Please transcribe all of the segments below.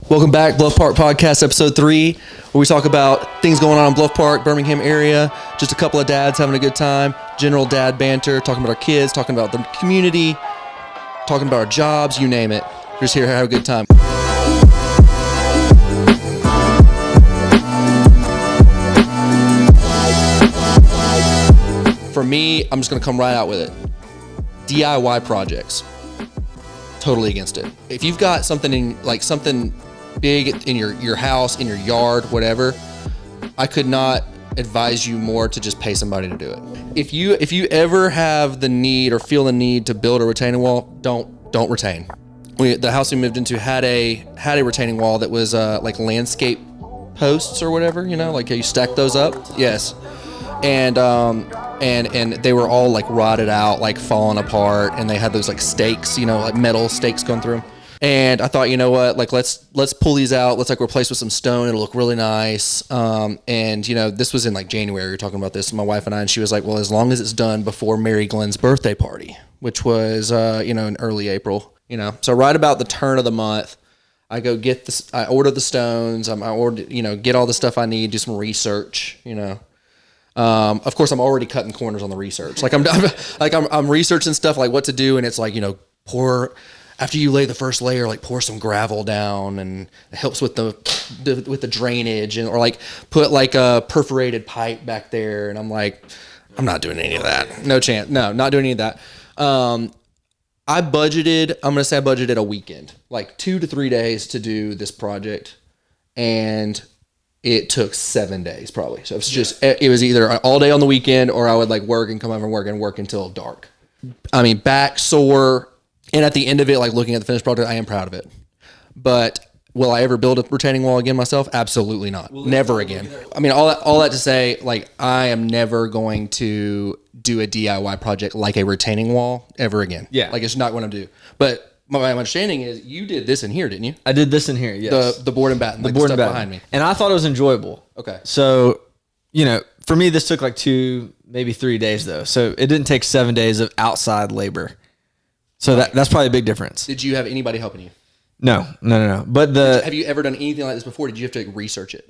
Welcome back, Bluff Park Podcast, Episode 3, where we talk about things going on in Bluff Park, Birmingham area, just a couple of dads having a good time, general dad banter, talking about our kids, talking about the community, talking about our jobs, you name it. We're just here to have a good time. For me, I'm just going to come right out with it. DIY projects. Totally against it. If you've got something something big in your house, in your yard, whatever, I could not advise you more to just pay somebody to do it. If you ever have the need or feel the need to build a retaining wall, don't retain. The house we moved into had a retaining wall that was like landscape posts or whatever, like you stack those up. Yes. And they were all like rotted out, like falling apart, and they had those like stakes, like metal stakes going through them. And I thought, you know what, like let's pull these out. Let's like replace with some stone. It'll look really nice. And this was in like January. We were talking about this, my wife and I, and she was like, well, as long as it's done before Mary Glenn's birthday party, which was in early April. So right about the turn of the month, I go get this. I order the stones. I order, get all the stuff I need. Do some research. Of course, I'm already cutting corners on the research. Like I'm researching stuff like what to do, and it's like pour after you lay the first layer, like pour some gravel down, and it helps with the drainage, and or like put like a perforated pipe back there. And I'm like, I'm not doing any of that. No chance. No, not doing any of that. I'm gonna say I budgeted a weekend, like 2 to 3 days to do this project, and it took 7 days probably. So it was either all day on the weekend, or I would like work and come over and work until dark. I mean, back sore. And at the end of it, like looking at the finished product, I am proud of it. But will I ever build a retaining wall again myself? Absolutely not. Never again. I mean, all that to say, like, I am never going to do a DIY project like a retaining wall ever again. Yeah. Like, it's not what I'm do. But my understanding is you did this in here, didn't you? I did this in here, yes. The board and batten, like the stuff behind me. And I thought it was enjoyable. Okay. So, for me, this took like 2, maybe 3 days, though. So it didn't take 7 days of outside labor. So that's probably a big difference. Did you have anybody helping you? No. But have you ever done anything like this before? Did you have to like research it?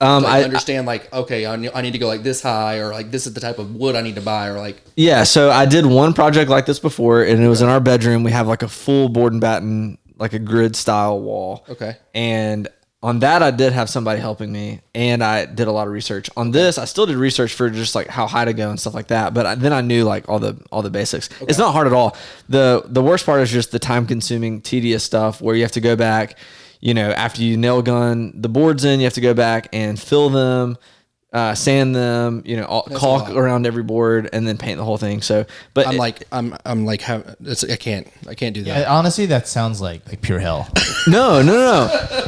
I understand okay, I need to go like this high, or like this is the type of wood I need to buy, or like. Yeah. So I did one project like this before, and it was in our bedroom. We have like a full board and batten, like a grid style wall. Okay. And on that, I did have somebody helping me, and I did a lot of research. On this, I still did research for just like how high to go and stuff like that. But then I knew like all the basics. Okay. It's not hard at all. The worst part is just the time consuming, tedious stuff where you have to go back. After you nail gun the boards in, you have to go back and fill them, sand them, caulk around every board, and then paint the whole thing. So, but I can't do that. Yeah, honestly, that sounds like pure hell. No.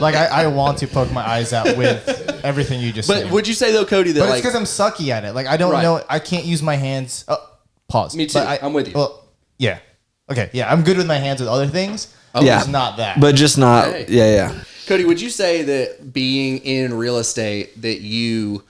Like I want to poke my eyes out with everything you just said. But would you say though, Cody, that but it's because I'm sucky at it. Like I don't know. I can't use my hands. Pause. Me too. I'm with you. Well, yeah. Okay. Yeah, I'm good with my hands with other things. Yeah, just not that. But just not. Hey. Yeah. Cody, would you say that being in real estate that you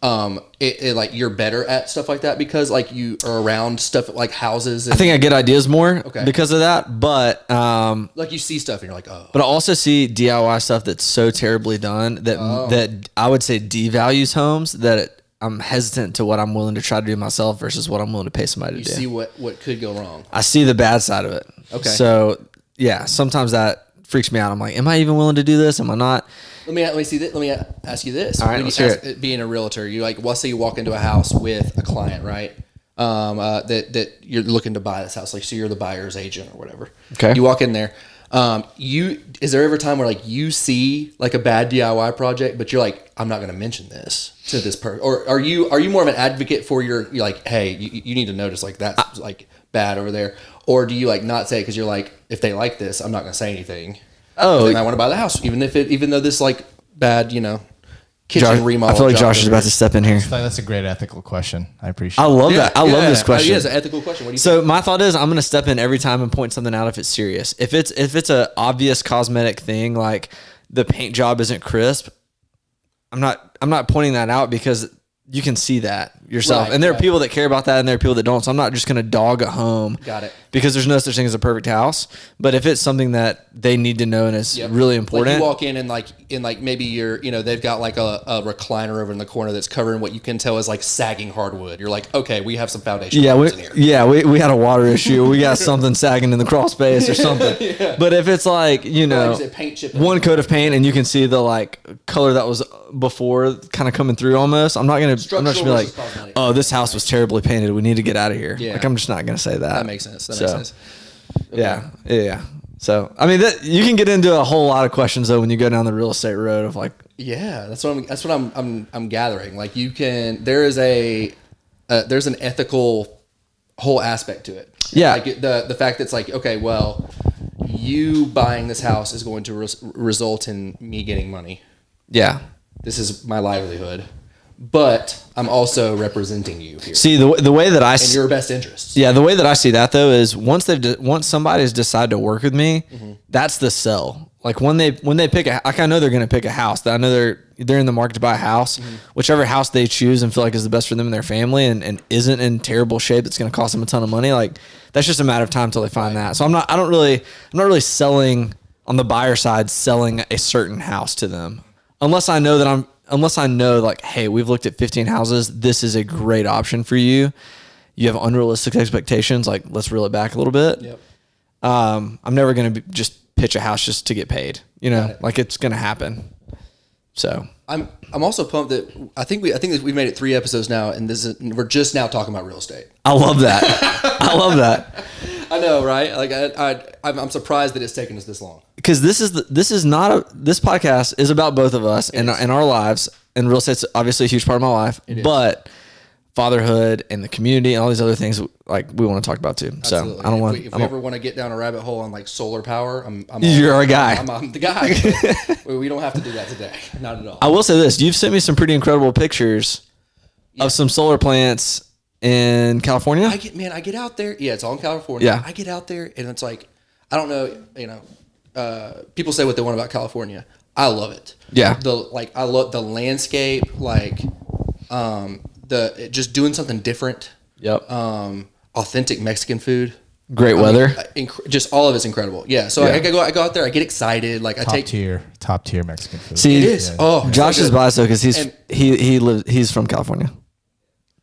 like you're better at stuff like that because like you are around stuff like houses? And, I think I get ideas more because of that, but like you see stuff and you're like, oh. But I also see DIY stuff that's so terribly done that I would say devalues homes that I'm hesitant to what I'm willing to try to do myself versus what I'm willing to pay somebody to do. You see what could go wrong. I see the bad side of it. Okay. So yeah, sometimes that freaks me out. I'm like, am I even willing to do this? Am I not? Let me ask you this. All right, let's hear it. Being a realtor, you like, let's say you walk into a house with a client, right? That you're looking to buy this house, like so you're the buyer's agent or whatever. Okay. You walk in there. Is there ever a time where like you see like a bad DIY project, but you're like, I'm not going to mention this to this person, or are you more of an advocate for you're like, hey, you need to notice like that's like bad over there, or do you like not say it because you're like, if they like this, I'm not going to say anything. Oh, then I want to buy the house, even though this like bad, kitchen remodel. I feel like Josh is about to step in here. That's a great ethical question. I appreciate. I love that. I love this question. Yeah, it's an ethical question. What do you think? My thought is I'm going to step in every time and point something out if it's serious. If it's a obvious cosmetic thing like the paint job isn't crisp, I'm not pointing that out because you can see that yourself. Right, And there are right. people that care about that and there are people that don't. So I'm not just going to dog a home. Got it. Because there's no such thing as a perfect house. But if it's something that they need to know and is Yep. really Like important. you walk in maybe you're, they've got like a recliner over in the corner that's covering what you can tell is like sagging hardwood. You're like, okay, we have some foundation Yeah, problems in here. we had a water issue. We got something sagging in the crawl space or something. But if it's like, Like you said, paint chipping. one coat of paint and you can see the like color that was before kind of coming through almost, I'm not just gonna be like, versus cosmetic. oh, this house was terribly painted. We need to get out of here. Yeah. Like I'm just not gonna say that. That makes sense. That makes sense. Yeah. So I mean, you can get into a whole lot of questions though when you go down the real estate road of like, Yeah, that's what I'm gathering. Like there's an ethical whole aspect to it. Yeah. Like the fact that it's like, okay, well, you buying this house is going to result in me getting money. yeah. This is my livelihood, but I'm also representing you here See the way that I in your best interests. Yeah, the way that I see that though is once somebody's decided to work with me, that's the sell. Like when they pick I know they're going to pick a house. I know they're in the market to buy a house, whichever house they choose and feel like is the best for them and their family, and isn't in terrible shape. That's going to cost them a ton of money. Like that's just a matter of time until they find that. So I'm not really selling on the buyer side, selling a certain house to them unless I know like, hey, we've looked at 15 houses. This is a great option for you. You have unrealistic expectations. Like, let's reel it back a little bit. Yep. I'm never going to just pitch a house just to get paid, Got it. like it's going to happen. So I'm also pumped that I think that we've made it 3 episodes now, and we're just now talking about real estate. I love that. I love that. I know, right? Like I'm surprised that it's taken us this long. Because this podcast is about both of us and our lives, and real estate's obviously a huge part of my life, but fatherhood and the community and all these other things like we want to talk about too. Absolutely. So I don't want. If we ever want to get down a rabbit hole on like solar power, I'm You're our guy. I'm the guy. But we don't have to do that today. Not at all. I will say this: you've sent me some pretty incredible pictures of some solar plants in California. I get out there. Yeah, it's all in California. Yeah. I get out there and it's like, I don't know, people say what they want about California. I love it. Yeah. I love the landscape, like just doing something different. Yep. Authentic Mexican food. Great weather. Just all of it's incredible. Yeah. So Yeah. I go out there, I get excited. Like top tier Mexican food. See, it is. Oh, Josh so is good. biased though because he's from California.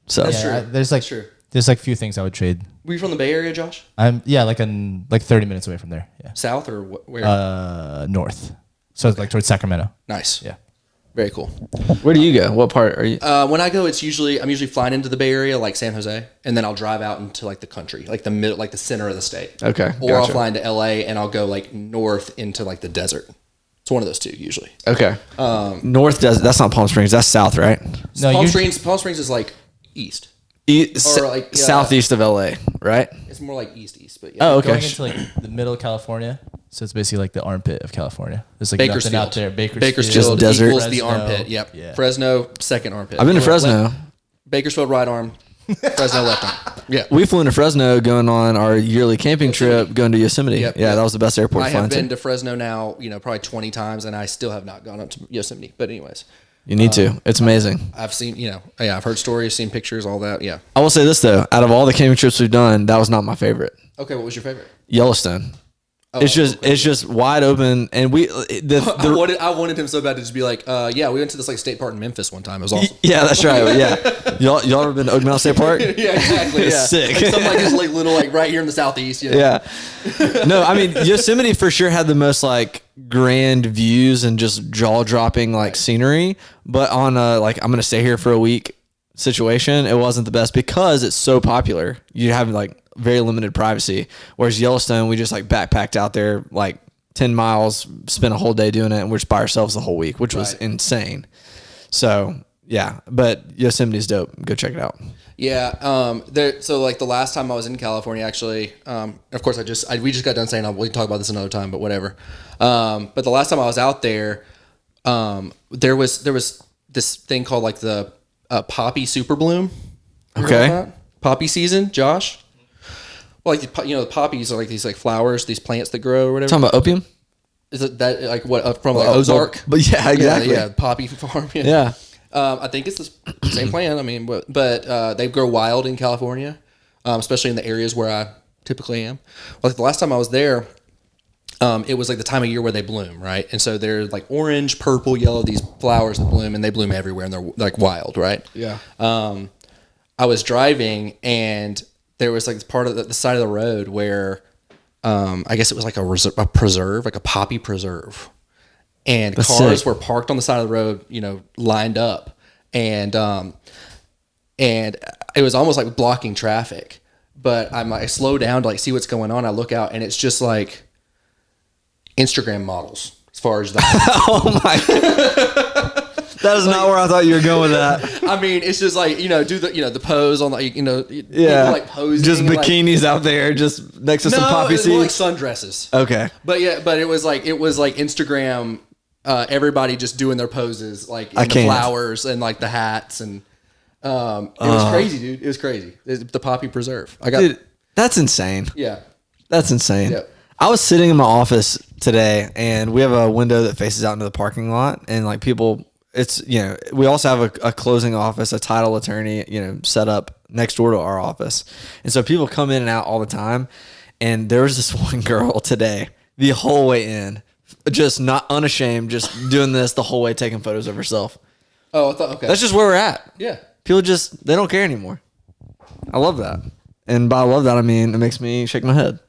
So That's true. There's true. there's like few things I would trade. Were you from the Bay Area, Josh? I'm like 30 minutes away from there. Yeah. South or where? North. So it's like towards Sacramento. Nice. Yeah. Very cool. where do you go? What part are you? When I go, I'm usually flying into the Bay Area, like San Jose, and then I'll drive out into like the country, like the middle, like the center of the state. Okay, Or I'll gotcha. fly into LA and I'll go like north into like the desert. It's one of those two usually. Okay. North does. That's not Palm Springs. That's south, right? No, Palm usually- Springs is like east. Like southeast of LA, right? It's more like east, but yeah. Oh, okay. Going into like the middle of California. So it's basically like the armpit of California. There's like Bakersfield nothing out there. Bakersfield Just desert. equals the Fresno. armpit. Yep. Yeah. Fresno, second armpit. I've been to Fresno. Bakersfield, right arm. Fresno, left arm. Yeah. We flew into Fresno going on our yearly camping trip, going to Yosemite. Yep, Yeah, yep. that was the best airport I to fly have been into. to Fresno now, probably 20 times, and I still have not gone up to Yosemite. But anyways, You need to. It's amazing. I've seen, I've heard stories, seen pictures, all that. Yeah. I will say this though: out of all the camping trips we've done, that was not my favorite. Okay, what was your favorite? Yellowstone. Oh, It's just wide open, and I wanted him so bad to just be like, yeah, we went to this like state park in Memphis one time. It was awesome. Yeah, that's right. Yeah, y'all ever been to Oak Mountain State Park? Yeah, exactly. It's Yeah. sick. Like something like this, like little, like right here in the southeast. Yeah. No, I mean Yosemite for sure had the most like grand views and just jaw dropping like scenery. But on a like I'm gonna stay here for a week situation, it wasn't the best because it's so popular. You have like very limited privacy. Whereas Yellowstone, we just like backpacked out there like 10 miles, spent a whole day doing it, and we're just by ourselves the whole week, which was insane. So yeah, but Yosemite's dope. Go check it out. Yeah. So like the last time I was in California, actually, of course we just got done saying we can talk about this another time, but whatever. But the last time I was out there, there was this thing called like the poppy super bloom. You heard Okay. about that? Poppy season, Josh. Well, like the poppies are like these like flowers, these plants that grow or whatever. Talking about opium? Is it that like what from like Ozark? But yeah, exactly. Yeah, poppy farm. Yeah. I think it's the same plan. I mean, but they grow wild in California, especially in the areas where I typically am. Like the last time I was there, it was like the time of year where they bloom, right? And so they're like orange, purple, yellow, these flowers that bloom, and they bloom everywhere, and they're like wild, right? Yeah. I was driving, and there was like part of the side of the road where I guess it was like a preserve, like a poppy preserve. And That's cars sick. were parked on the side of the road, lined up. And it was almost like blocking traffic. But I slow down to like see what's going on. I look out, and it's just like Instagram models as far as that. Oh my God. That is not where I thought you were going with that. I mean, it's just like, do the pose on like, Yeah. people like posing. Just like- bikinis out there, just next to some poppy it's more like seeds. sundresses. Okay. But it was like Instagram, everybody just doing their poses, like in I the can't. flowers and like the hats, and it was crazy, dude. It was crazy. The poppy preserve. Dude, that's insane. Yeah. That's insane. Yep. I was sitting in my office today, and we have a window that faces out into the parking lot, and like people, it's, we also have a closing office, a title attorney, set up next door to our office. And so people come in and out all the time. And there was this one girl today, the whole way in, just not unashamed, just doing this the whole way, taking photos of herself. Oh, I thought, okay. That's just where we're at. Yeah. People they don't care anymore. I love that. And by I love that, I mean, it makes me shake my head.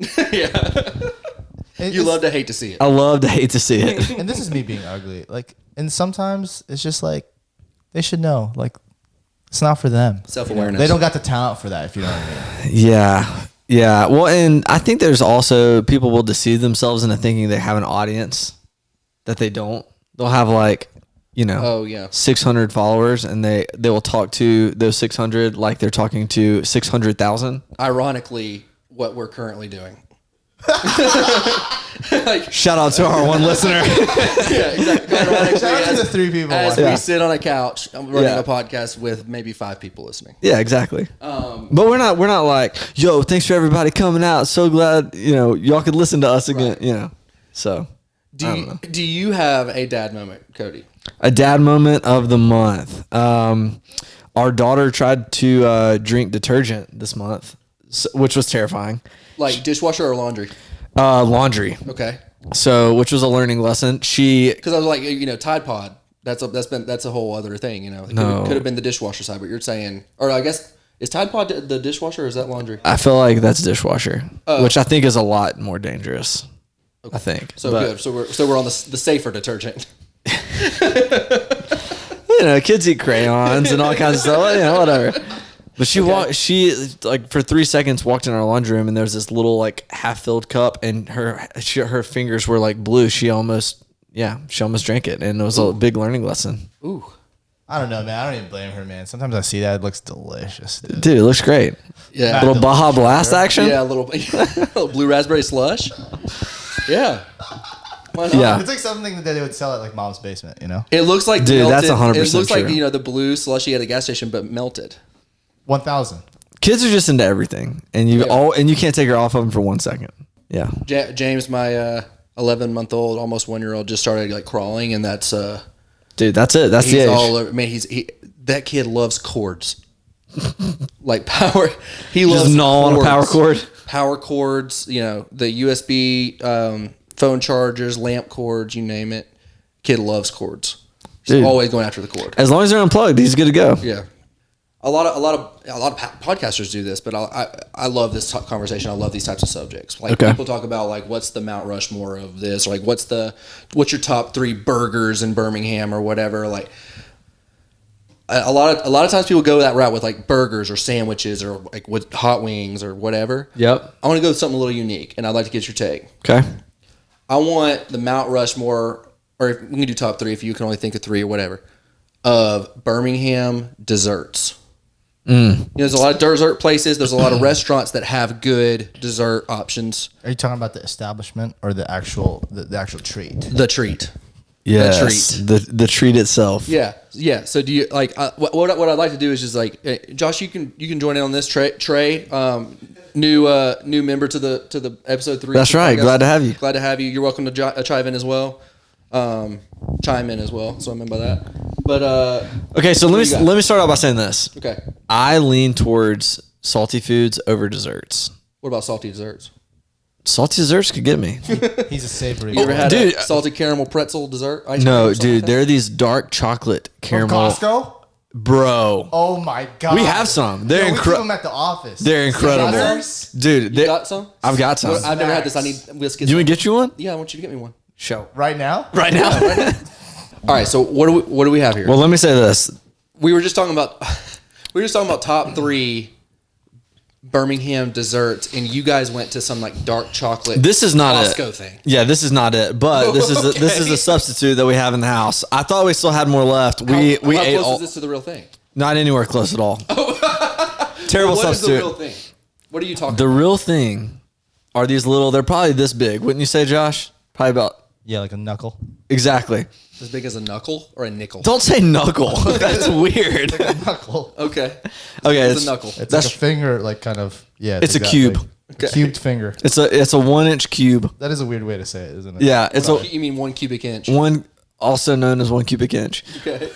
You love to hate to see it. I love to hate to see it. And this is me being ugly. Like, and sometimes it's just like they should know. Like, it's not for them. Self-awareness. They don't got the talent for that. If you know what I mean. Yeah. Yeah. Well, and I think there's also people will deceive themselves into thinking they have an audience that they don't. They'll have like, Oh, yeah. 600 followers, and they will talk to those 600 like they're talking to 600,000. Ironically, what we're currently doing. Shout out to our one listener. Yeah, exactly. Ironically, Shout out to the 3 people. as watching. we sit on a couch running Yeah. a podcast with maybe 5 people listening. Yeah, exactly. But we're not like, yo, thanks for everybody coming out. So glad, y'all could listen to us again, So Do you have a dad moment, Cody? a dad moment of the month. Our daughter tried to drink detergent this month, which was terrifying. Like dishwasher or laundry? Laundry. Okay. So, which was a learning lesson. Because I was like, Tide Pod. That's a whole other thing. It No. could have been the dishwasher side, but you're saying, or I guess is Tide Pod the dishwasher or is that laundry? I feel like that's dishwasher, which I think is a lot more dangerous. Okay. I think. So But, good. So we're on the safer detergent. Kids eat crayons and all kinds of stuff. Whatever. But she like for 3 seconds walked in our laundry room, and there's this little like half filled cup, and her fingers were like blue. She almost drank it, and it was a big learning lesson. Ooh. I don't know, man. I don't even blame her, man. Sometimes I see that. It looks delicious, dude. Dude, it looks great. Yeah. Little Baja Blast action. Yeah, a little blue raspberry slush. Yeah. Why not? Yeah. It's like something that they would sell at like Mom's Basement, It looks like Dude, melted, that's 100% It looks like true. the blue slushy at a gas station, but melted. 1,000. Kids are just into everything, and you can't take her off of them for 1 second. Yeah. James, my 11-month-old, almost 1-year-old, just started like crawling, and that's Dude, that's it. That's the he's age. all over. Man, that kid loves cords. Like power. He loves Just gnaw on a cords. power cord. Power cords. The USB phone chargers, lamp cords, you name it. Kid loves cords. He's Dude. always going after the cord. As long as they're unplugged, he's good to go. Yeah. A lot of podcasters do this, but I love this conversation. I love these types of subjects. Like Okay. people talk about like what's the Mount Rushmore of this, or like what's your top 3 burgers in Birmingham or whatever. Like a lot of times people go that route with like burgers or sandwiches or like with hot wings or whatever. Yep. I want to go with something a little unique, and I'd like to get your take. Okay. I want the Mount Rushmore, or if we can do top 3 if you can only think of 3 or whatever, of Birmingham desserts. There's a lot of dessert places. There's a lot of restaurants that have good dessert options. Are you talking about the establishment or the actual treat? The treat. Yes. The treat itself. Yeah. So do you like what I'd like to do is just like Josh, you can join in on this. Trey, new member to the episode 3. That's right. Glad to have you. Glad to have you. You're welcome to chime in as well. So I mean by that. But Okay, so What do you got? let me start out by saying this. okay. I lean towards salty foods over desserts. What about salty desserts? Salty desserts could get me. He's a savory. You ever had Dude. a salted caramel pretzel dessert? Ice cream No, or something dude, like there are these dark chocolate From caramel. Costco? Bro, Oh my god. we have some. They're We keep incredible. them at the office. They're incredible, Brothers? dude. that? they- You got some? I've got some. Well, I've never had this. I need. Let's get You some. want to get you one? Yeah, I want you to get me one. Show Right now? right now. All right. So what do we have here? Well, let me say this. we were just talking about top 3 Birmingham desserts, and you guys went to some like dark chocolate. This is not Costco it. thing. Yeah, this is not it. But this is this is Okay. a substitute that we have in the house. I thought we still had more left. How We close ate is all. this to the real thing? Not anywhere close at all. Terrible What is the substitute. real thing? What are you talking? The real thing are these little. They're probably this big, wouldn't you say, Josh? Probably about Yeah, like a knuckle. exactly. As big as a knuckle or a nickel? Don't say knuckle. That's weird. A knuckle. Okay. Okay, It's a knuckle. It's That's- like a finger, like kind of, yeah. It's a that cube. big. A cubed finger. It's a 1-inch cube. That is a weird way to say it, isn't it? Yeah, it's a You mean 1 cubic inch? one, also known as 1 cubic inch, Okay.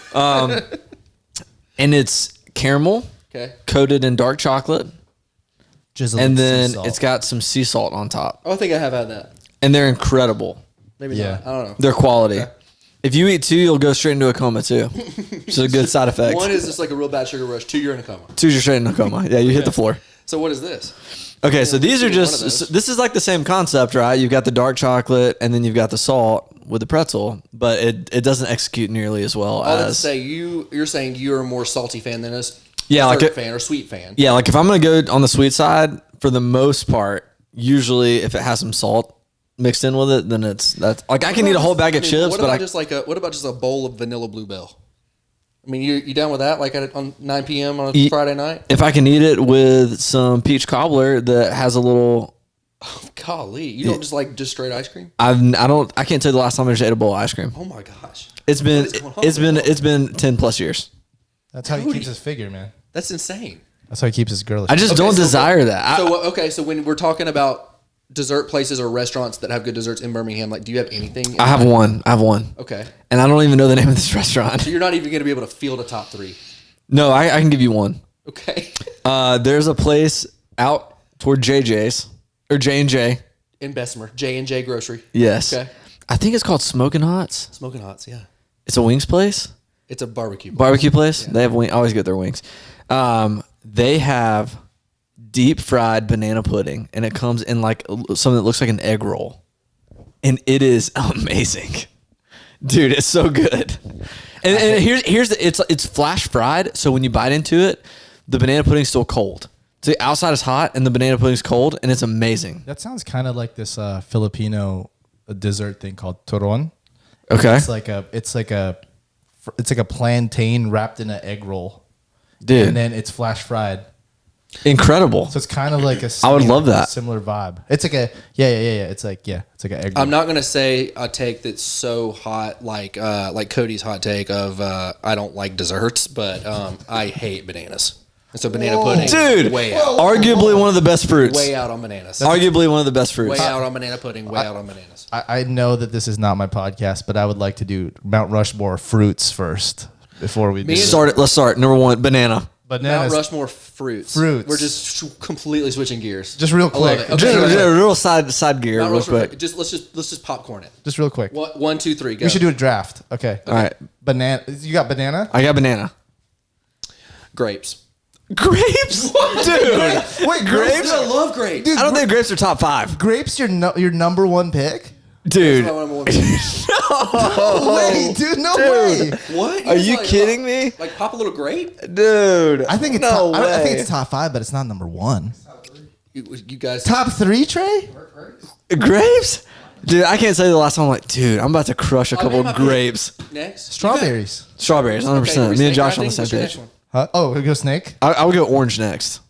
and it's caramel Okay. coated in dark chocolate, Drizzle and with sea then salt. it's got some sea salt on top, Oh, I think I have had that. and they're incredible. Maybe Yeah. not. I don't know. They're quality. If you eat 2, you'll go straight into a coma too. It's a good side effect. 1 is just like a real bad sugar rush. 2, you're in a coma. 2, you're straight into a coma. Yeah, you hit the floor. So what is this? Okay, so these are one of just those. this is like the same concept, right? You've got the dark chocolate and then you've got the salt with the pretzel, but it doesn't execute nearly as well All that to as say, you're saying you're a more salty fan than us. Yeah, like dessert it- fan or sweet fan. yeah, like if I'm gonna go on the sweet side, for the most part, usually if it has some salt mixed in with it, then that's like I can eat a whole bag of chips, What but about I just what about just a bowl of vanilla bluebell? I mean, you down with that? Like on 9 p.m. on a Eat- Friday night? if I can eat it with some peach cobbler that has a little. Golly, you don't just straight ice cream? I can't tell you the last time I just ate a bowl of ice cream. Oh my gosh, It's been What is going on? it's been 10 plus years. That's how he keeps his figure, man. that's insane. That's how he keeps his girlish. I just Okay, don't so- desire that. So when we're talking about dessert places or restaurants that have good desserts in Birmingham, like, do you have anything? I have one. Okay, And I don't even know the name of this restaurant. so you're not even going to be able to field a top 3. No, I can give you one. Okay, There's a place out toward JJ's or J&J. in Bessemer, J&J Grocery. Yes. Okay. I think it's called Smoking Hots. Smoking Hots, yeah. It's a wings place, It's a barbecue. barbecue place. They have I always get their wings. They have deep fried banana pudding, and it comes in like something that looks like an egg roll, and it is amazing, dude. It's so good. And here's it's flash fried, so when you bite into it, the banana pudding's still cold. So the outside is hot and the banana pudding's cold, and it's amazing. That sounds kind of like this Filipino dessert thing called turon. Okay, It's like a plantain wrapped in an egg roll, dude, and then it's flash fried. incredible. So it's kind of like a. I would love that. Similar vibe. It's like a yeah. It's like an egg roll. I'm not gonna say a take that's so hot like Cody's hot take of I don't like desserts, but I hate bananas. And so banana pudding, Dude, way out, arguably one of the best fruits. way out on bananas. Arguably one of the best fruits. Way out on banana pudding, way out on bananas. I know that this is not my podcast, but I would like to do Mount Rushmore fruits first before we do. Me and- Start it. Let's start. Number 1, banana. Mount Bananas. Rushmore fruits. Fruits. We're just completely switching gears. Just real I love quick. it. Okay, Just go ahead. a real side gear, Mount real Rushmore, quick. let's just popcorn it. Just real quick. 1, 2, 3, go. We should do a draft. Okay. All right, Banana. You got banana? I got banana. grapes. Grapes, dude. Wait, Grapes? I love grapes. Dude, I don't think grapes are top 5, grapes your number one pick? dude. That's my number one. No way, dude. No way. What? Are just you kidding me, Like pop a little grape? dude? I think it's no top, way. I think it's top 5, but it's not number 1. You guys. Top 3, Trey? Grapes, dude. I can't say the last time. I'm like, dude, I'm about to crush a couple name my of pick. grapes. Next. Strawberries. Strawberries, 100. percent Me and Josh on the same page. Huh? Oh, we go snake. I would go orange next.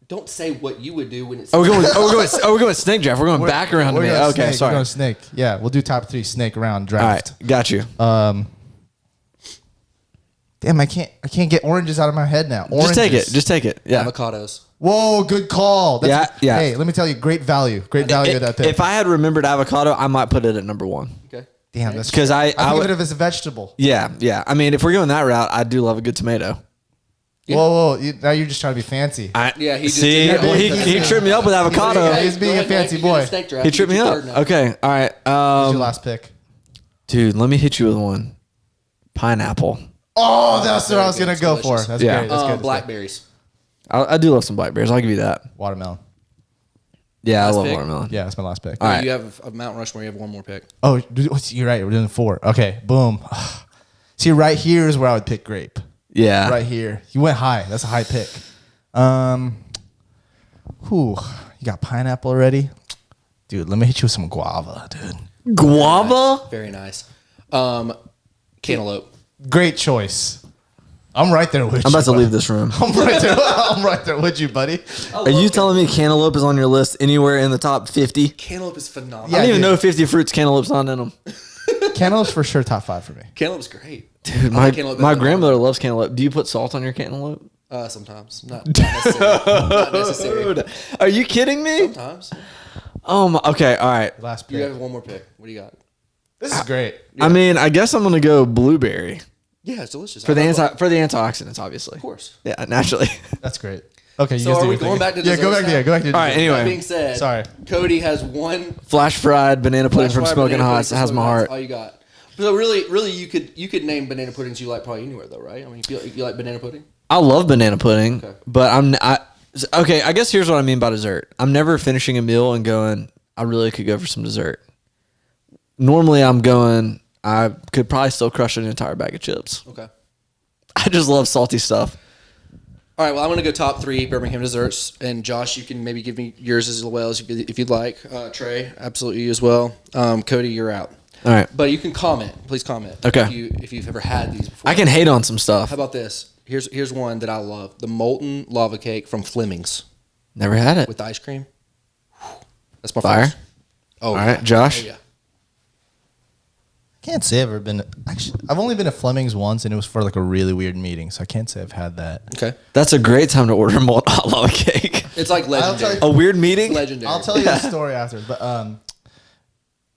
Don't say what you would do when it's. Oh, we're going snake draft. We're going back around to We're me. going Okay, snake. sorry. We're going snake. Yeah, we'll do top 3 snake round All draft. right, got you. Damn, I can't get oranges out of my head now. Oranges. Just take it. Just take it. Yeah. Avocados. Whoa, good call. Yeah. Hey, let me tell you, great value. Great value of that pick. If I had remembered avocado, I might put it at number 1. Okay. Damn, that's because I think would, of it as a vegetable. yeah. I mean, if we're going that route, I do love a good tomato. Yeah. Whoa, now you're just trying to be fancy. Yeah, he just See, did that. well, he tripped me up with avocado. Yeah, he's being a fancy boy. He tripped me up. Okay, all right. Who's your last pick? Dude, let me hit you with one. Pineapple. Oh, that's what I was gonna go for. Delicious. That's Yeah. great. That's good. That's Blackberries. I do love some blackberries. I'll give you that. good. Watermelon. Yeah, Last I love pick? watermelon. Yeah, that's my last pick. All right. You have a Mount Rushmore. You have one more pick. Oh, you're right. We're doing 4. Okay, boom. See, right here is where I would pick grape. Yeah. Right here. You went high. That's a high pick. You got pineapple already? Dude, let me hit you with some guava, dude. Guava? Very nice. Cantaloupe. Great choice. I'm right there with you. I'm about to buddy. leave this room. I'm right there. I'm right there with you, buddy. Are you telling me cantaloupe is on your list anywhere in the top 50? Cantaloupe is phenomenal. Yeah, I don't even dude. know if 50 fruits cantaloupe's not in them. Cantaloupe's for sure top 5 for me. Cantaloupe's great. Dude, I like cantaloupe my better than grandmother loves cantaloupe. Do you put salt on your cantaloupe? Sometimes. Not necessary. Not necessary. Dude, are you kidding me? Sometimes. Oh my, okay, all right. Last You pick. have one more pick. What do you got? This is great. I mean, I guess I'm gonna go blueberry Yeah, it's delicious. for the I love antioxidants, obviously. Of course. Yeah, naturally. That's great. Okay, you So guys are do we your thing. going back to Yeah, go desserts back. now? Yeah, go back to. All right, anyway. That being said, Sorry. Cody has one Flash fried banana pudding from flash Smoking banana Hot pudding has from my Smoking heart. Hot's all you got. So really, you could name banana puddings you like probably anywhere though, right? I mean, you like banana pudding? I love banana pudding, Okay. but okay. I guess here's what I mean by dessert. I'm never finishing a meal and going, I really could go for some dessert. Normally, I could probably still crush an entire bag of chips. Okay. I just love salty stuff. All right. Well, I'm going to go top 3 Birmingham desserts, and Josh, you can maybe give me yours as well as if you'd like. Trey, absolutely you as well. Cody, you're out. All right. But you can comment. Please comment. Okay. If you've ever had these before. I can hate on some stuff. How about this? Here's one that I love: the molten lava cake from Fleming's Never had it. with ice cream. That's my Fire. first. Oh, All right, Josh. Oh, yeah. Can't say I've ever been. Actually, I've only been to Fleming's once, and it was for like a really weird meeting, so I can't say I've had that. Okay. That's a great time to order molten hot lava cake. It's like legendary. tell A weird meeting. Legendary. I'll tell you the story after. But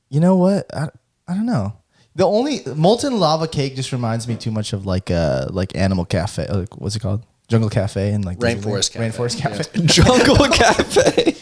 you know what? I don't know. The only molten lava cake just reminds me too much of like Animal Cafe. Like, what's it called? Jungle Cafe and like Rainforest Cafe. Rainforest Cafe. Jungle Cafe.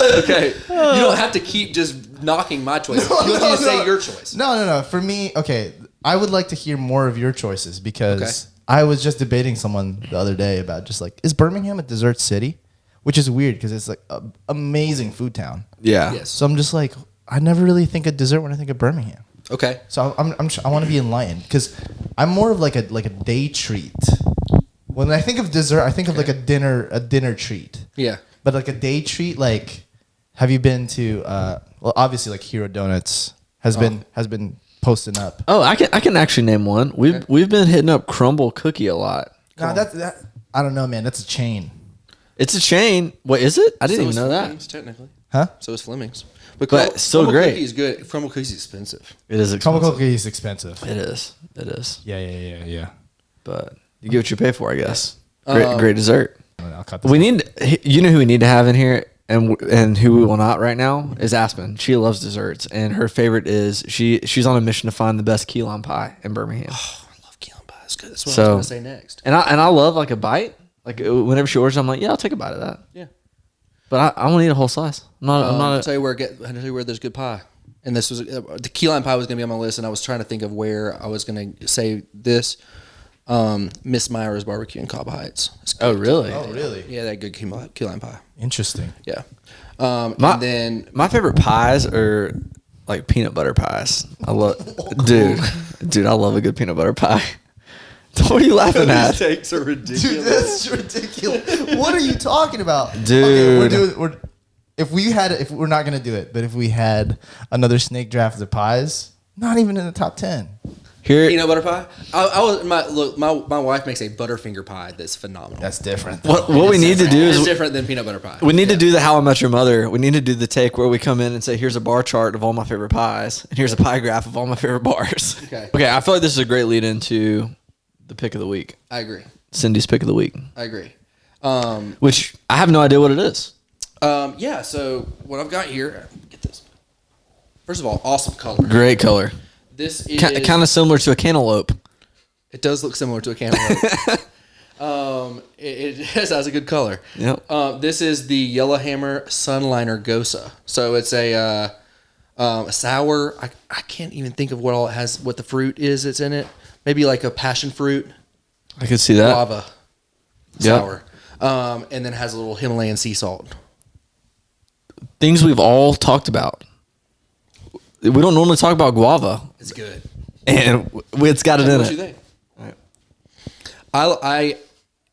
Okay. You don't have to keep just knocking my choice. You have to say your choice. No. For me, okay, I would like to hear more of your choices because Okay. I was just debating someone the other day about just like, is Birmingham a dessert city? Which is weird because it's like an amazing food town. Yeah. Yes. So I'm just like, I never really think of dessert when I think of Birmingham. Okay. So I want to be enlightened because I'm more of like a day treat. When I think of dessert, I think of like a dinner treat. Yeah. But like a day treat, like, have you been to? Well, obviously, like Hero Donuts has been posting up. Oh, I can actually name one. We've been hitting up Crumble Cookie a lot. Now that I don't know, man. That's a chain, It's a chain. What is it? I didn't even know that. Fleming's, technically. huh? So is Fleming's. But still Crumble great. Cookie is good. Crumble Cookie is expensive. It is Crumble expensive. cookie is expensive. It is. It is. Yeah. But you get what you pay for, I guess. Um, Great dessert. I'll cut this. We need. You know who we need to have in here, and who we will not right now is Aspen. She loves desserts, and her favorite is she's on a mission to find the best key lime pie in Birmingham. Oh, I love key lime pie. That's good. That's what I So- was going to say next. And I love like a bite. Like whenever she orders, I'm like, yeah, I'll take a bite of that. Yeah. But I won't eat a whole slice. I'm I'll not. tell you where there's good pie. And this was the key lime pie was going to be on my list, and I was trying to think of where I was going to say this. Miss Myra's Barbecue in Cobb Heights. It's Oh good. really? Oh, really? Yeah, that good key lime pie. Interesting. Yeah. My- and then My favorite pies are like peanut butter pies. I love, dude. I love a good peanut butter pie. What are you laughing at? takes are ridiculous. Dude, that's ridiculous. What are you talking about, Dude? Okay, if we're not gonna do it, but if we had another snake draft of pies, not even in the top 10. Here, Peanut butter pie. My wife makes a Butterfinger pie that's phenomenal. That's different. what we need to do It's is different than peanut butter pie. we need to do the How I Met Your Mother. We need to do the take where we come in and say, here's a bar chart of all my favorite pies, and here's a pie graph of all my favorite bars. Okay. Okay, I feel like this is a great lead into the pick of the week. I agree. Cindy's pick of the week, I agree. which I have no idea what it is. Yeah. So what I've got here, get this. First of all, awesome color. Great color. This is Kind of similar to a cantaloupe. It does look similar to a cantaloupe. It has a good color. Yep. This is the Yellowhammer Sunliner Gosa. So it's a sour. I can't even think of what all it has. What the fruit is that's in it? Maybe like a passion fruit, I could see that. guava, Yep. sour, and then has a little Himalayan sea salt. Things we've all talked about. We don't normally talk about guava, It's good. and it's got it in What it. you think?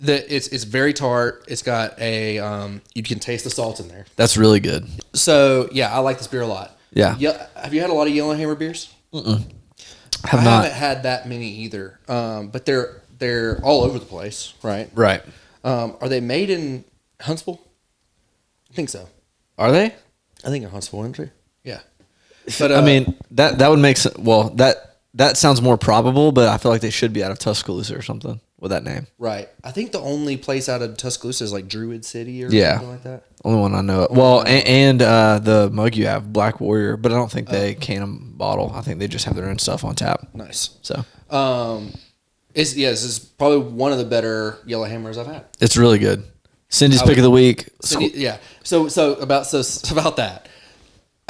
It's very tart. It's got a you can taste the salt in there. That's really good. So yeah, I like this beer a lot. Yeah. Have you had a lot of Yellowhammer beers? Have I not. haven't had that many either. But they're all over the place, right? Right. Are they made in Huntsville? I think so. Are they? I think in Huntsville, aren't they? Yeah. But I mean, that would make sense. Well, that sounds more probable, but I feel like they should be out of Tuscaloosa or something with that name. right. I think the only place out of Tuscaloosa is like Druid City or Yeah. something like that. Only one I know. Well, and the mug you have, Black Warrior, but I don't think they can them bottle. I think they just have their own stuff on tap. Nice. So This is probably one of the better Yellowhammers I've had. it's really good. Cindy's pick of the week. Yeah. So about that.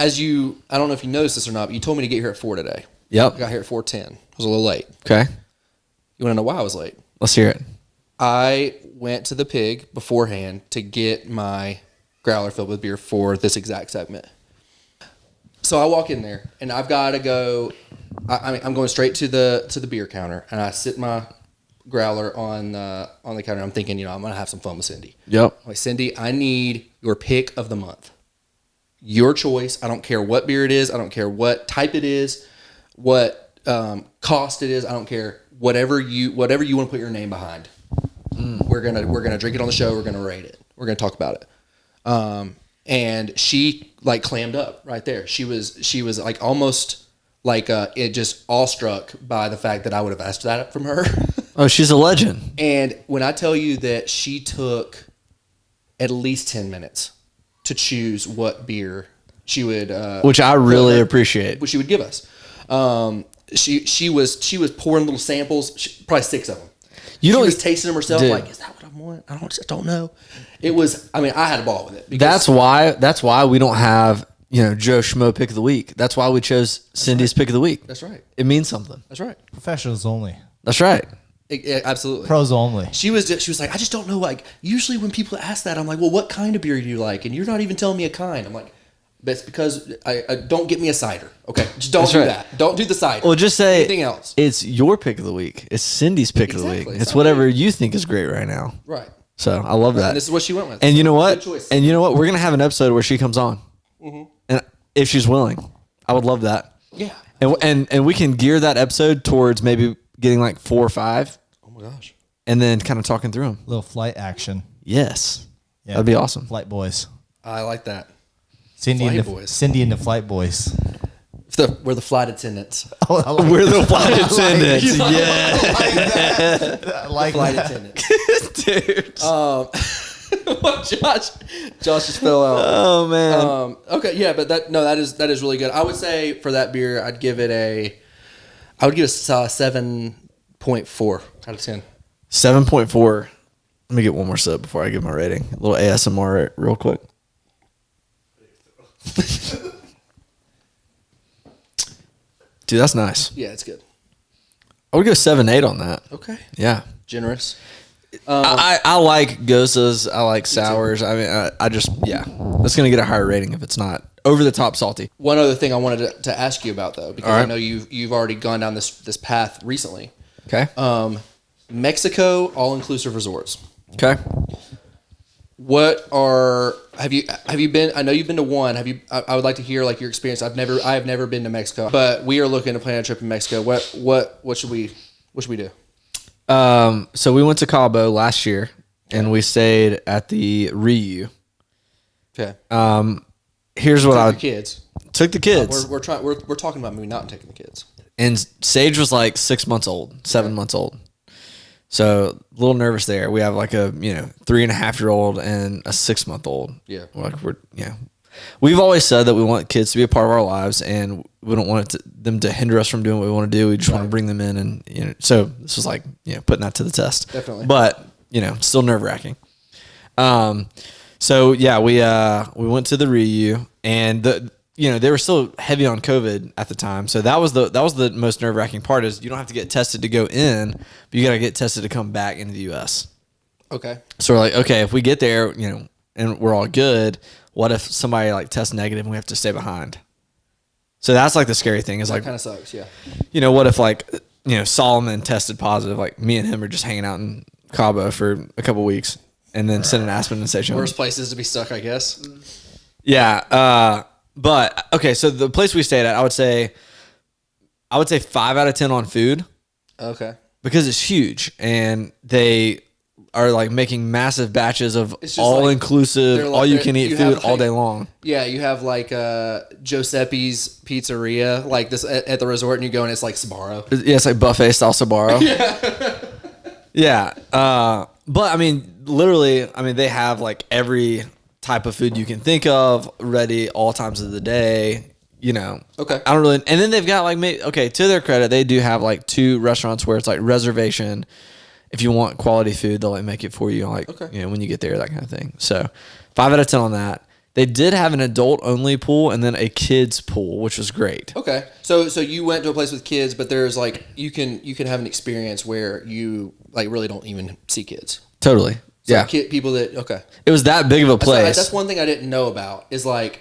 I don't know if you noticed this or not, but you told me to get here at 4 today. Yep. I got here at 4:10. I was a little late. Okay. You want to know why I was late? Let's hear it. I went to the Pig beforehand to get my growler filled with beer for this exact segment. So I walk in there and I've got to go. I'm going straight to the beer counter and I sit my growler on the counter. I'm thinking, I'm gonna have some fun with Cindy. Yep. I'm like, Cindy, I need your pick of the month. Your choice. I don't care what beer it is. I don't care what type it is, what cost it is. I don't care. Whatever you want to put your name behind. We're gonna drink it on the show. We're gonna rate it. We're gonna talk about it. And she like clammed up right there. She was like almost like it just awestruck by the fact that I would have asked that from her. Oh, she's a legend. And when I tell you that she took at least 10 minutes to choose what beer she would, Which I really appreciate. what she would give us. She was pouring little samples, probably 6 of them. She was tasting them herself. Dude. Like, is that what I want? I just don't know. It was. I mean, I had a ball with it. That's why we don't have Joe Schmo pick of the week. That's why we chose Cindy's pick of the week. That's right. It means something. That's right. Professionals only. That's right. Absolutely. Pros only. She was like, I just don't know. Like, usually when people ask that, I'm like, well, what kind of beer do you like? And you're not even telling me a kind. I'm like, that's because I don't get me a cider. Okay, just don't do that. Don't do the cider. Well, just say anything else. It's your pick of the week. It's Cindy's pick of the week. Exactly. It's whatever you think is great right now. Right. So I love that. And this is what she went with. And you know what? Good choice. And you know what? We're gonna have an episode where she comes on, and if she's willing, I would love that. Yeah. And we can gear that episode towards maybe getting like 4 or 5. Oh my gosh. And then kind of talking through them. Little flight action. Yes. Yeah. That'd be awesome. Flight boys. I like that. Cindy Flight and the boys. Cindy and the flight boys. We're the flight attendants. Oh, I like We're the flight attendants. that. I like Flight that. attendants. Dude. Josh just fell out. Oh man. Okay, yeah, but that is really good. I would say for that beer, I would give it a 7.4 out of 10. 7.4. Let me get one more sip before I give my rating. A little ASMR real quick. Dude, that's nice. Yeah, it's good. I would go 7.8 on that. Okay, Yeah. generous. I like Gosas. I like sours. I mean, I just, yeah. That's going to get a higher rating if it's not over the top salty. One other thing I wanted to ask you about though, because All right. I know you've already gone down this path recently. Okay. Mexico all-inclusive resorts. Okay. Have you been? I know you've been to one. I would like to hear like your experience. I have never been to Mexico, but we are looking to plan a trip in Mexico. What should we do? So we went to Cabo last year and we stayed at the Riu. Okay. Here's what I Take the kids. took the kids. We're talking about maybe not taking the kids. And Sage was like 6 months old, 7 months old. So a little nervous there. We have like a 3.5-year-old and a 6-month-old. Yeah. Like We've always said that we want kids to be a part of our lives, and we don't want them to hinder us from doing what we want to do. We just want to bring them in, and so this was like putting that to the test. Definitely, but still nerve wracking. So yeah, we went to the REU, and they were still heavy on COVID at the time. So that was the most nerve wracking part is you don't have to get tested to go in, but you got to get tested to come back into the U.S. Okay. So we're like, okay, if we get there, and we're all good, what if somebody like tests negative and we have to stay behind? So that's like the scary thing is that like, kind of sucks. Yeah. What if like, Solomon tested positive, like me and him are just hanging out in Cabo for a couple weeks and then send an Aspen and station. Worst places to be stuck, I guess. Yeah. But okay. So the place we stayed at, I would say 5 out of 10 on food. Okay. Because it's huge and they are like making massive batches of all inclusive, all you can eat food all day long. Yeah, you have like Giuseppe's Pizzeria, like this at the resort, and you go and it's like Sbarro. Yeah, it's like buffet style Sbarro. Yeah. But I mean, literally, they have like every type of food you can think of ready all times of the day. Okay. I don't really, and then they've got like, to their credit, they do have like 2 restaurants where it's like reservation. If you want quality food, they'll like make it for you, like when you get there, that kind of thing. So 5 out of 10 on that. They did have an adult only pool and then a kids pool, which was great. Okay. So you went to a place with kids, but there's like you can have an experience where you like really don't even see kids. Totally. So yeah. People that It was that big of a place. That's one thing I didn't know about is like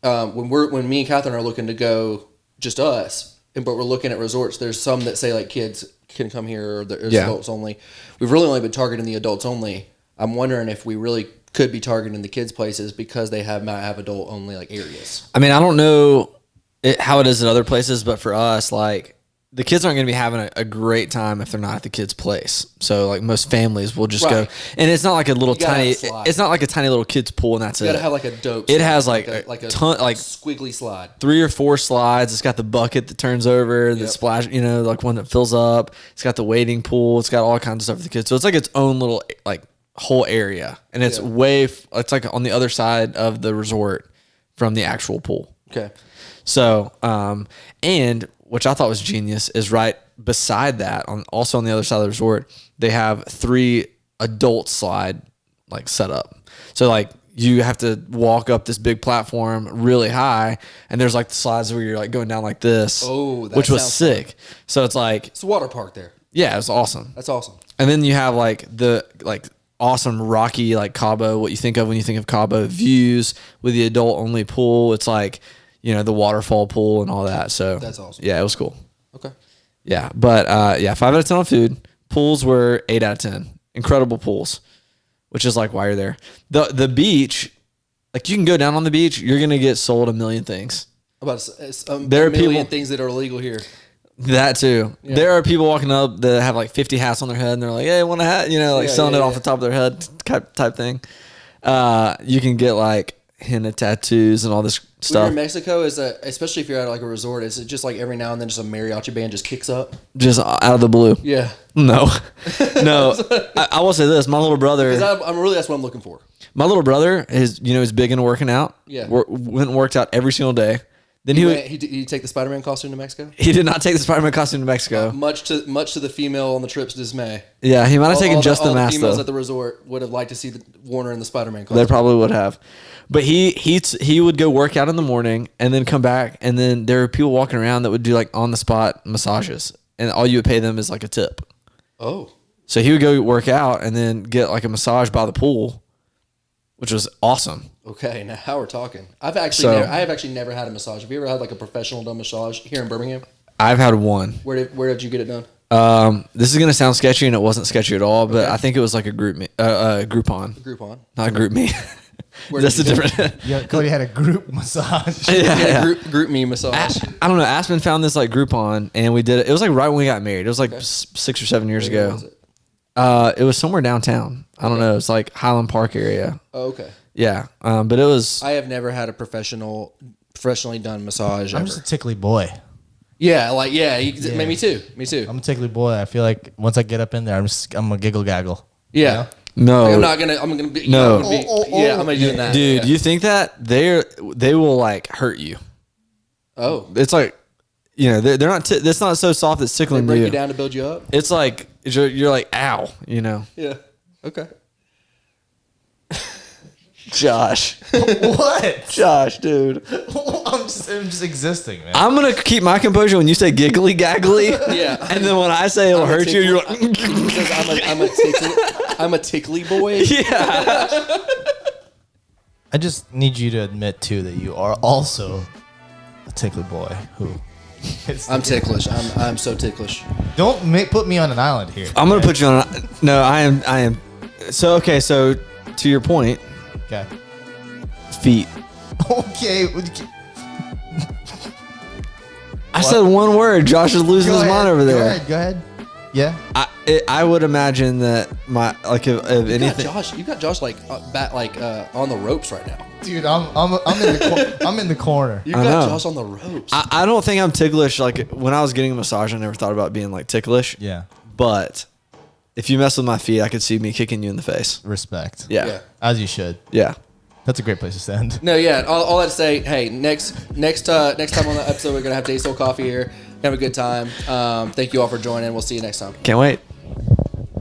when me and Catherine are looking to go, just us, but we're looking at resorts. There's some that say like kids can come here or there's adults only. We've really only been targeting the adults only. I'm wondering if we really could be targeting the kids places because they might have adult only like areas. I don't know how it is at other places, but for us, like the kids aren't going to be having a great time if they're not at the kids' place. So like most families will just go, and it's not like a little tiny. It's not like a tiny little kids pool, and that's it. You gotta have like a dope. It has like a ton, like squiggly slide. 3 or 4 slides. It's got the bucket that turns over, the splash, like one that fills up. It's got the wading pool. It's got all kinds of stuff for the kids. So it's like its own little like whole area, and it's it's like on the other side of the resort from the actual pool. Okay. So, and which I thought was genius is right beside that also on the other side of the resort, they have 3 adult slide like set up. So like you have to walk up this big platform really high, and there's like the slides where you're like going down like this. Oh, that which was sick. Fun. So it's like it's a water park there. Yeah, it's awesome. That's awesome. And then you have like the awesome rocky like Cabo, what you think of when you think of Cabo views with the adult only pool. It's like the waterfall pool and all that. So that's awesome. Yeah, it was cool. Okay. Yeah, but 5 out of 10 on food. Pools were 8 out of 10. Incredible pools, which is like why you're there. The beach, like you can go down on the beach, you're gonna get sold a million things. There are a million things that are illegal here. That too. Yeah. There are people walking up that have like 50 hats on their head, and they're like, "Hey, I want a hat," selling it off the top of their head type thing. You can get like henna tattoos and all this stuff. When you're in Mexico, especially if you're at like a resort, is it just like every now and then just a mariachi band just kicks up? Just out of the blue. Yeah. No. I will say this. My little brother. That's what I'm looking for. My little brother is big into working out. Yeah. Went and worked out every single day. Then he take the Spider-Man costume to Mexico? He did not take the Spider-Man costume to Mexico. Much to the female on the trip's dismay. Yeah, he might have taken just the mask, the females though. At the resort would have liked to see Warner in the Spider-Man costume. They probably would have. But he would go work out in the morning and then come back, and then there were people walking around that would do like on-the-spot massages, and all you would pay them is like a tip. Oh. So he would go work out and then get like a massage by the pool, which was awesome. Okay, now we're talking. I have actually never had a massage. Have you ever had like a professional done massage here in Birmingham? I've had one. Where did you get it done? This is gonna sound sketchy, and it wasn't sketchy at all. But I think it was like a Groupon. Groupon, not Group Me. That's the different. Yeah, Cody had a group massage. Group Me massage. I don't know. Aspen found this like Groupon, and we did it. It was like right when we got married. It was like 6 or 7 years ago. Was it? It was somewhere downtown. I don't know. It's like Highland Park area. Oh, okay. Yeah, but it was. I have never had a professionally done massage. I'm just a tickly boy. Yeah, me too. I'm a tickly boy. I feel like once I get up in there, I'm a giggle gaggle. Yeah. No, Like, I'm gonna be. No. I'm gonna be, yeah, I'm gonna be doing that, dude. Yeah. You think that they will like hurt you? Oh, It's like, you know, they're not. It's not so soft it's they tickling break you. you down to build you up. It's like you're like, ow, you know. Yeah. Okay. Josh, What? Josh, dude. I'm just existing, man. I'm gonna keep my composure when you say giggly gaggly. Yeah. And then when I say it'll I'm a hurt you, you're like, Because I'm a tickly boy. yeah. I just need you to admit too that you are also a tickly boy who. I'm ticklish. I'm so ticklish. Don't put me on an island here. I'm gonna put you on. No, I am. So okay, so to your point, Okay. feet. Okay. I said one word. Josh is losing his mind over there. Go ahead. Yeah. I would imagine that if anything. You got Josh like on the ropes right now. Dude, I'm in the corner. You I got know. Josh on the ropes. I don't think I'm ticklish. Like when I was getting a massage, I never thought about being like ticklish. Yeah. But if you mess with my feet, I could see me kicking you in the face. Respect. Yeah. Yeah. As you should. Yeah. That's a great place to stand. No, yeah. All that to say, hey, next time on the episode, we're gonna have Day Soul Coffee here. Have a good time. Thank you all for joining. We'll see you next time. Can't wait.